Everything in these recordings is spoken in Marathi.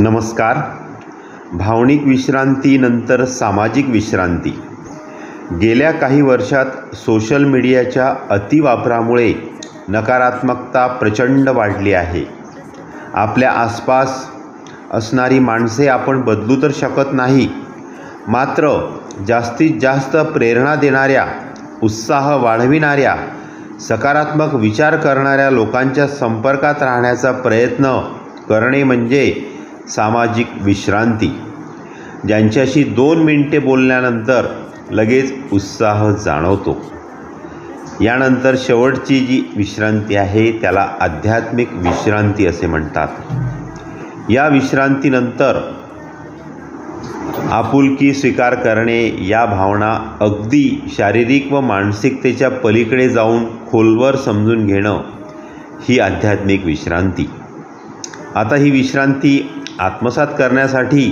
नमस्कार. भावनिक विश्रांतीनंतर सामाजिक विश्रांती. गेल्या काही वर्षात सोशल मीडियाच्या अतिवापरामुळे नकारात्मकता प्रचंड वाढली आहे. आपल्या आसपास असणारी माणसे आपण बदलू तर शकत नाही, मात्र जास्तीत जास्त प्रेरणा देणाऱ्या, उत्साह वाढविणाऱ्या, सकारात्मक विचार करणाऱ्या लोकांच्या संपर्कात राहण्याचा प्रयत्न करणे म्हणजे सामाजिक विश्रांती. ज्यांच्याशी 2 मिनिटे बोलल्यानंतर लगेच उत्साह जाणवतो. यानंतर शेवटची जी विश्रांती आहे त्याला आध्यात्मिक विश्रांती असे म्हणतात. या विश्रांतीनंतर आपुलकी स्वीकार करणे, या भावना अगदी शारीरिक व मानसिकतेच्या पलीकडे जाऊन खोलवर समजून घेणं, ही आध्यात्मिक विश्रांती. आता ही विश्रांती आत्मसात करण्यासाठी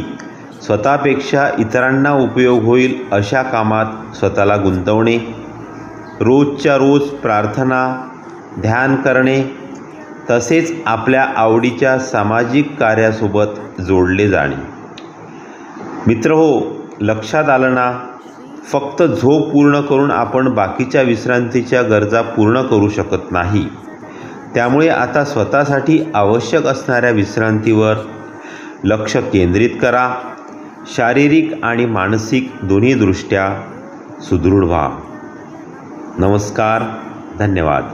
स्वतःपेक्षा इतरांना उपयोग होईल अशा कामात स्वतःला गुंतवणे, रोजच्या रोज प्रार्थना, ध्यान करणे, तसेच आपल्या आवडीच्या सामाजिक कार्यासोबत जोडले जाणे. मित्रहो, लक्षात आलं ना? फक्त झोप पूर्ण करून आपण बाकीच्या विश्रांतीच्या गरजा पूर्ण करू शकत नाही. त्यामुळे आता स्वतःसाठी आवश्यक असणाऱ्या विश्रांतीवर लक्ष केंद्रित करा. शारीरिक आणि मानसिक दोन्ही दृष्ट्या सुदृढ व्हा. नमस्कार. धन्यवाद.